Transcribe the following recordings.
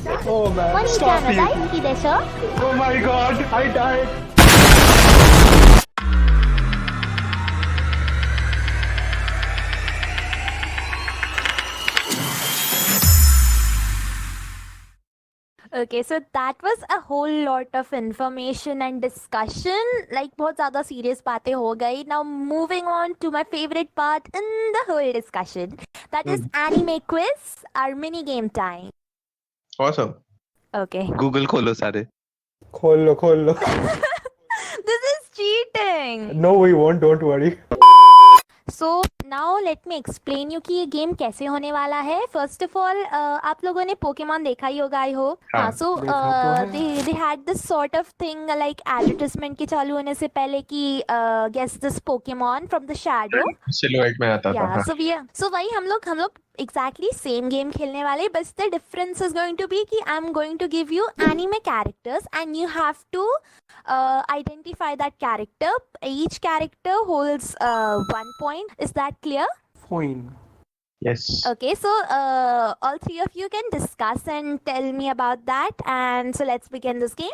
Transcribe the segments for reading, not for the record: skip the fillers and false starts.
Oh man, お兄ちゃん stop の you. 大好きでしょ Oh my god, I died. Okay, so that was a whole lot of information and discussion. Like बहुत ज़्यादा serious बातें हो गई. Now moving on to my favorite part in the whole discussion. That is anime quiz, our mini game time. Awesome. Okay. Google खोलो सारे. खोल लो. This is cheating. No, we won't. Don't worry. So now let me explain you कि ये game कैसे होने वाला है. First of all, आप लोगों ने पोकेमॉन देखा ही होगा आई होप. हाँ, so देखा तो है. they had this sort of thing like advertisement के चालू होने से पहले कि guess this Pokemon from the shadow. Silhouette में आता था. Yeah, हाँ. so वही हम लोग exactly same game खेलने वाले. But the difference is going to be कि I'm going to give you anime characters and you have to identify that character. Each character holds 1 point. Is that clear? Fine. Yes. Okay, so all three of you can discuss and tell me about that. And so let's begin this game.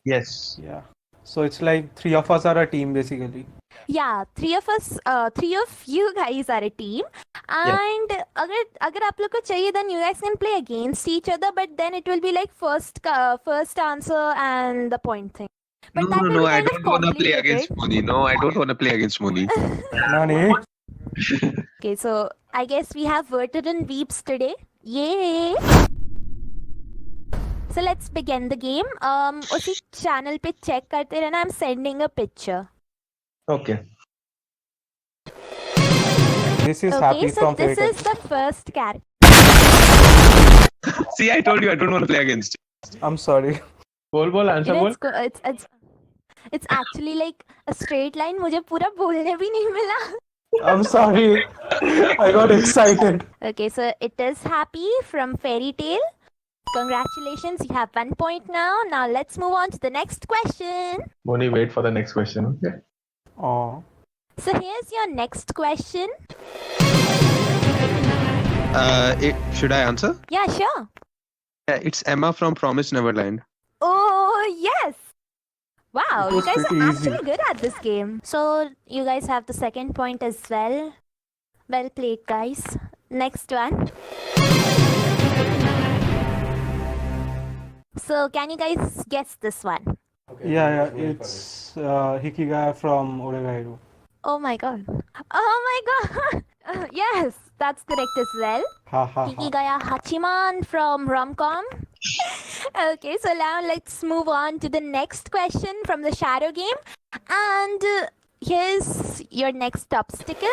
Yes. Yeah. So it's like 3 of us are a team basically. Yeah, three of you guys are a team. And अगर आप लोग को चाहिए then you guys can play against each other, but then it will be like first answer and the point thing. But that will No, be I kind of don't want to play against complicated. Moni. No, I don't want to play against Moni. Nani? Okay, so I guess we have veteran weeps today. Yay! So let's begin the game. उसी channel पे check करते रहना. I'm sending a picture. Okay. This is Okay, Happy so from this Playtech. is the first character. See, I told you I don't want to play against. I'm sorry. बोल answer You know, बोल. it's actually like a straight line. मुझे पूरा बोलने भी नहीं मिला. I'm sorry. I got excited. Okay, so it is Happy from Fairy Tail. Congratulations, you have 1 point now. Now let's move on to the next question. Moni, wait for the next question. Okay. Oh. So here's your next question. Should I answer? Yeah, sure. Yeah, it's Emma from Promise Neverland. Oh, yes. Wow, It you was guys pretty are easy. actually good at this game. So you guys have the second point as well. Well played, guys. Next one. So can you guys guess this one? Yeah, it's Hikigaya from Oregairu. Oh my god. Oh my god. Yes, that's correct as well. Ha ha ha. Hikigaya Hachiman from Romcom. Okay, so now let's move on to the next question from the Shadow game. And here's your next obstacle.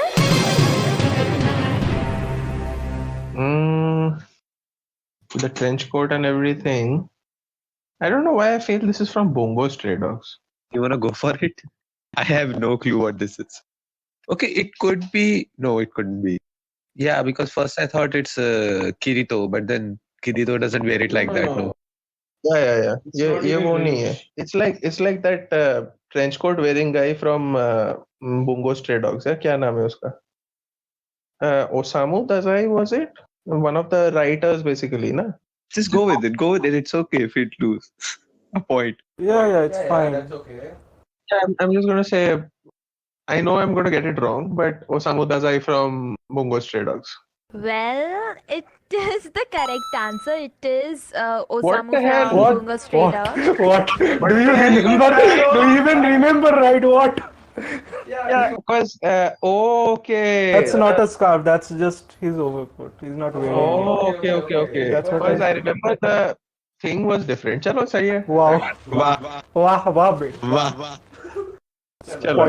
The trench coat and everything. I don't know why I feel this is from Bongo Stray Dogs. You want to go for it? I have no clue what this is. Okay, it could be. No, it couldn't be. Yeah, because first I thought it's Kirito, but then Kirito doesn't wear it like that. No. Yeah. ये वो नहीं है. It's like that trench coat wearing guy from Bungo Stray Dogs. है क्या नाम है उसका? Osamu Dazai was it? One of the writers basically, na? Just go with it. Go with it. It's okay if it lose a point. Yeah, it's fine. Yeah, I'm just gonna say. I know I'm gonna get it wrong, but Osamu Dazai from Bungo Stray Dogs. Well, it is the correct answer. It is What Osamu the hell? from What? Bungo Stray Dogs. What? Do you remember? Do you even remember right? What? Yeah, because okay. That's not a scarf. That's just his overcoat. He's not wearing it. Oh, okay. That's what Because I I remember the thing was different. चलो सही है. Wow. Wow. Wow, bro. Wow. चलो.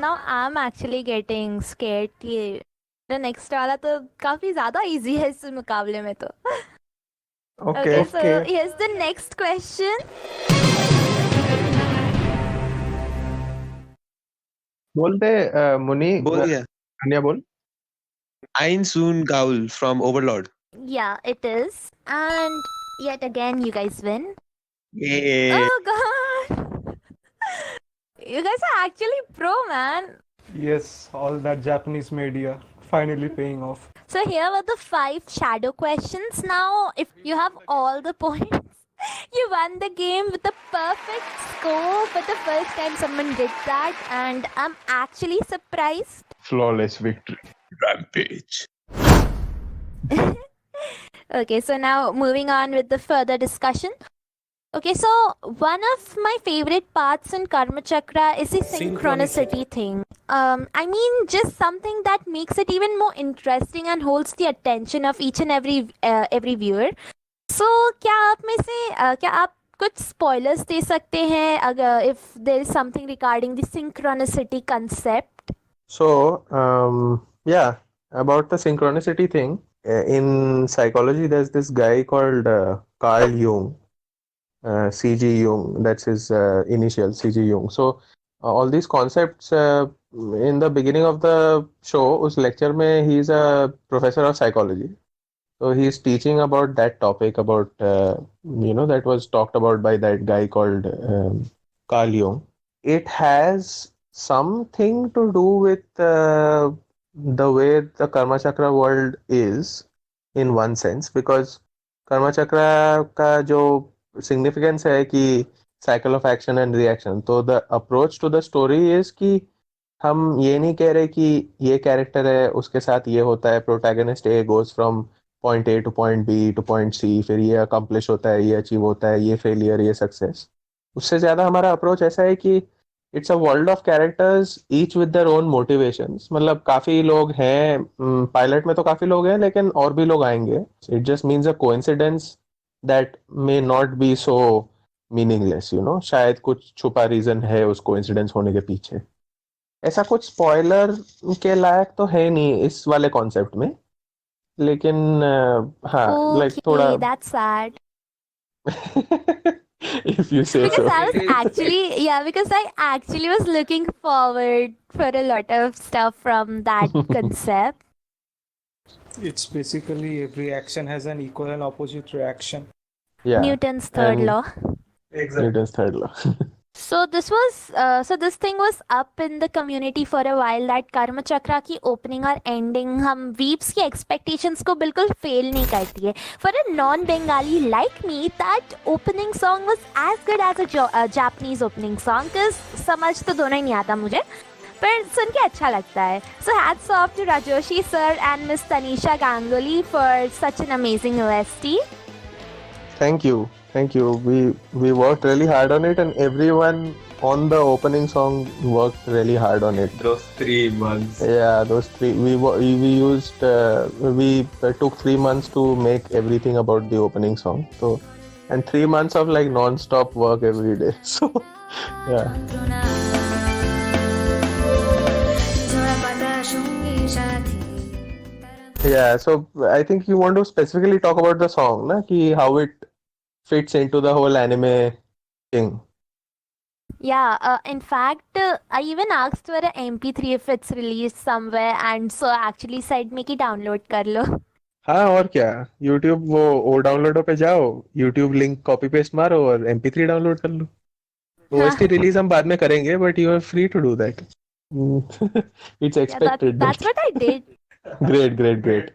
Now I'm actually getting scared कि the next वाला तो काफी ज़्यादा easy है इस मुकाबले में तो. Okay. So Okay. here's the next question. बोल दे मुनी. बोल दिया. अन्या बोल. Ain Soon Gaul from Overlord. Yeah, it is. And yet again, you guys win. Yeah. Oh god! You guys are actually pro, man. Yes, all that Japanese media Finally paying off. So here were the 5 shadow questions. Now, if you have all the points, you won the game with a perfect score. For the first time, someone did that, and I'm actually surprised. Flawless victory. Rampage. Okay, so now moving on with the further discussion. Okay, so one of my favorite parts in Karma Chakra is the synchronicity thing. I mean, just something that makes it even more interesting and holds the attention of each and every viewer. So, क्या आप में से क्या आप कुछ spoilers दे सकते हैं अगर if there is something regarding the synchronicity concept? So, yeah, about the synchronicity thing, in psychology, there's this guy called Carl Jung, C.G. Jung, that's his initial, C.G. Jung. So, all these concepts in the beginning of the show, उस lecture में he's a professor of psychology. So he's teaching about that topic about that was talked about by that guy called Carl Jung. It has something to do with the way the Karma Chakra world is in one sense, because Karma Chakra का जो significance है कि cycle of action and reaction. So the approach to the story is कि हम ये नहीं कह रहे कि ये कैरेक्टर है उसके साथ ये होता है, protagonist A goes from point A to point B to point C, फिर ये अकम्प्लिश होता है, ये अचीव होता है, ये फेलियर, ये सक्सेस. उससे ज़्यादा हमारा अप्रोच ऐसा है कि it's a world of characters each with their own motivations. मतलब काफ़ी लोग हैं, पायलट में तो काफ़ी लोग हैं, लेकिन और भी लोग आएंगे. It just means a coincidence that may not be so meaningless, शायद कुछ छुपा रीज़न है उस कोइंसिडेंस होने के पीछे. ऐसा कुछ स्पॉइलर के लायक तो है नहीं इस वाले कॉन्सेप्ट में, लेकिन हाँ, लाइक थोड़ा Okay, that's sad. if you say Because so. because I actually was looking forward for a lot of stuff from that concept. It's basically every action has an equal and opposite reaction. Yeah, Newton's third and- law. Newton's third law. So this thing was up in the community for a while, that कर्म चक्रा की opening और ending हम weeps की expectations को बिल्कुल fail नहीं करती है. For a non-Bengali like me, that opening song was as good as a Japanese opening song, cause समझ तो दोनों ही नहीं आता मुझे, पर सुन के अच्छा लगता है. So hats off to Rajoshi sir and Miss Tanisha Ganguly for such an amazing OST. Thank you. We worked really hard on it, and everyone on the opening song worked really hard on it. Those 3 months. Yeah, those 3 we used we took 3 months to make everything about the opening song. So, and 3 months of like non-stop work every day. So, yeah. Yeah, so I think you want to specifically talk about the song, na? Ki how it fits into the whole anime thing. Yeah, in fact, I even asked for a MP3 if it's released somewhere, and so actually said make it download कर लो. हाँ, और क्या, YouTube वो डाउनलोडो पे जाओ, YouTube link copy paste मारो और MP3 download कर लो. OST रिलीज हम बाद में करेंगे, but you are free to do that. It's Yeah, expected. that's what I did. Great.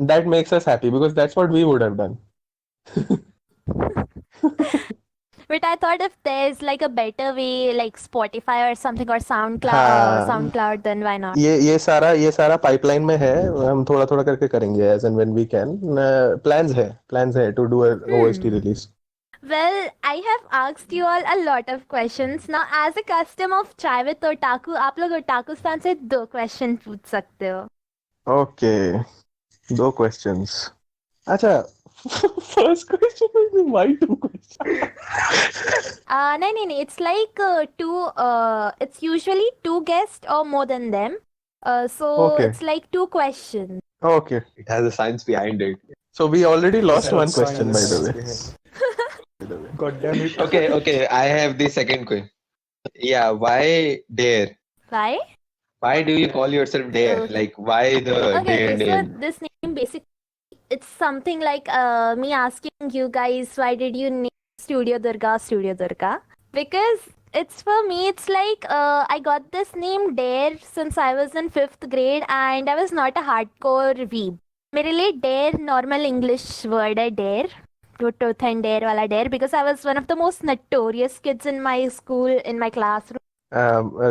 That makes us happy because that's what we would have done. But I thought if there's like a better way, like Spotify or something, or हाँ. SoundCloud, then why not? ये सारा pipeline में है, हम थोड़ा करके करेंगे as and when we can. Plans है to do a OST release. Well, I have asked you all a lot of questions. Now, as a custom of Chai with Otaku, आप लोग Otaku-stan से 2 question पूछ सकते हो. Okay, 2 questions. अच्छा, first question is why 2 questions? नहीं, it's like 2, it's usually 2 guests or more than them. So Okay. it's like 2 questions. Okay, It has a science behind it. so we already lost Yeah, one question by the way. science. God damn it. Okay, I have the second question. Yeah, why Dare? Why? Why do you call yourself Dare? Okay. Like, why the Dare So name? this name basically, it's something like me asking you guys, why did you name Studio Durga? Because It's for me, it's like I got this name Dare since I was in 5th grade and I was not a hardcore weeb. मेरे लिए Dare normal English word है Dare. Truth and Dare वाला Dare because I was one of the most notorious kids in my school, in my classroom.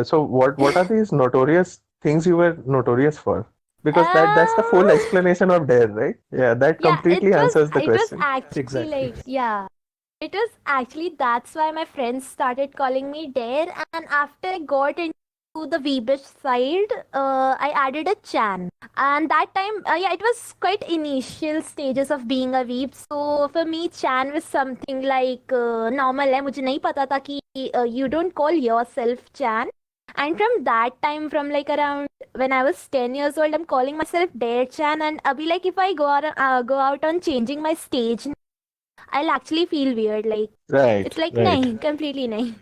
So what are these notorious things you were notorious for? Because that's the full explanation of Dare, right? Yeah, that completely answers the question. It was actually Exactly. like, yeah. It was actually, that's why my friends started calling me Dare. And after I got into the Weebish side, I added a Chan. And that time, it was quite initial stages of being a Weeb. So for me, Chan was something like normal है. मुझे नहीं पता था कि you don't call yourself Chan. And from that time, from like around when I was 10 years old, I'm calling myself Dare Chan. And abhi, like if I go out on changing my stage, I'll actually feel weird. Like Right. it's like right. nahi, completely nahi.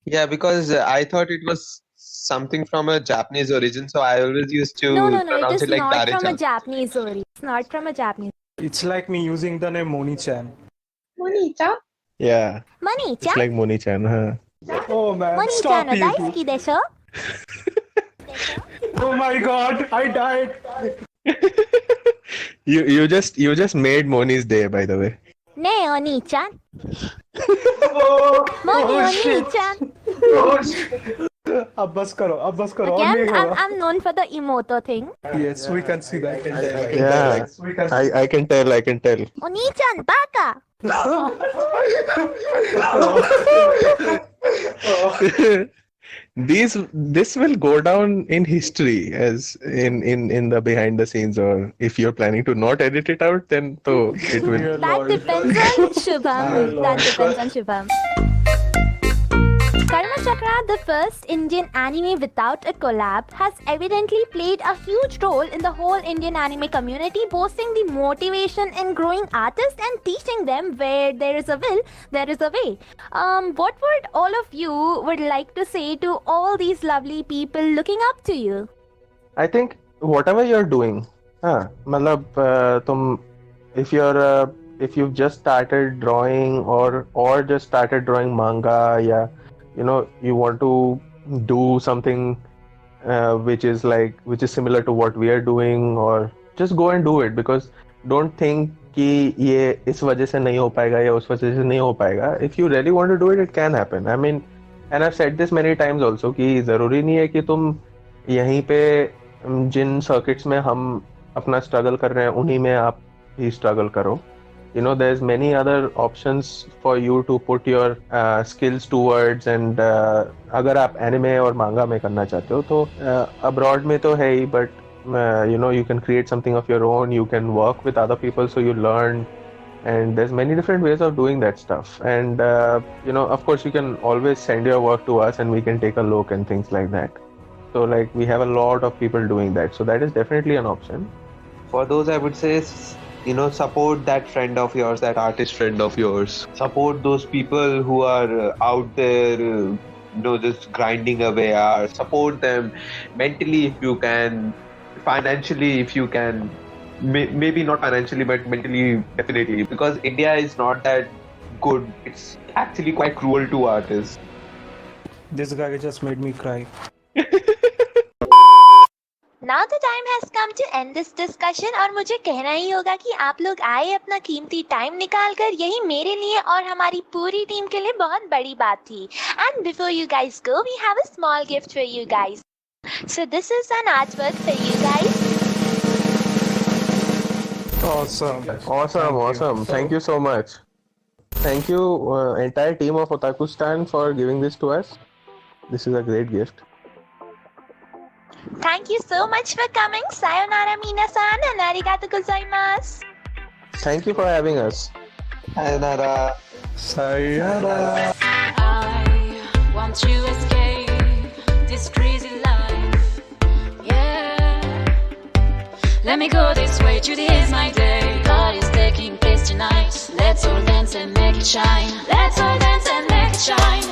Yeah, because I thought it was something from a Japanese origin, so I always used to No, it pronounce is it like not from a Dare-chan. Japanese origin. It's not from a Japanese. It's like me using the name Moni-chan. Monita? Yeah, it's Moni-chan? like Moni-chan, huh? Oh man, Moni-chan stop wa you two. daisuki desho? Oh my god, I died. You just made Moni's day, by the way. Ne oni-chan? Oh, Moni oh shit. oni-chan? Oh shit. अब बस करो और Again, नहीं होगा. I'm known for the emoto thing. Yes, we can see that. Yeah, We can I can tell. Oni-chan, baka! This will go down in history as in the behind the scenes, or if you're planning to not edit it out, then so it will. Dear That Lord. depends on Shubham. That depends on Shubham. Karma Chakra, the first Indian anime without a collab, has evidently played a huge role in the whole Indian anime community, boasting the motivation in growing artists and teaching them where there is a will, there is a way. What would all of you would like to say to all these lovely people looking up to you? I think whatever you're doing, मतलब if you've just started drawing or just started drawing manga, yeah, you want to do something which is similar to what we are doing, or just go and do it, because don't think कि ये इस वजह से नहीं हो पाएगा या उस वजह से नहीं हो पाएगा. If you really want to do it, it can happen. I mean, and I've said this many times also कि जरूरी नहीं है कि तुम यहीं पे जिन सर्किट्स में हम अपना स्ट्रगल कर रहे हैं उन्हीं में आप ही स्ट्रगल करो. There's many other options for you to put your skills towards, and अगर आप anime और manga में करना चाहते हो तो abroad में तो है ही, but you can create something of your own. You can work with other people, so you learn, and there's many different ways of doing that stuff. And of course, you can always send your work to us, and we can take a look and things like that. So like we have a lot of people doing that, so that is definitely an option. For those, I would say, support that friend of yours, that artist friend of yours. Support those people who are out there, just grinding away. Support them mentally if you can, financially if you can. Maybe not financially, but mentally definitely. Because India is not that good. It's actually quite cruel to artists. This guy just made me cry. Now the time has come to end this discussion और मुझे कहना ही होगा कि आप लोग आए अपना कीमती टाइम निकाल कर, यही मेरे लिए और हमारी पूरी टीम के लिए बहुत बड़ी बात थी. And before you guys go, we have a small gift for you guys. So this is an artwork for you guys. Awesome. Thank you so much. Thank you entire team of Otakustan for giving this to us. This is a great gift. Thank you so much for coming. Sayonara minasan and arigatou gozaimasu. Thank you for having us. Sayonara. Sayonara. I want to escape this crazy life. Yeah. Let me go this way, today is my day. God is taking place tonight. Let's all dance and make it shine. Let's all dance and make it shine.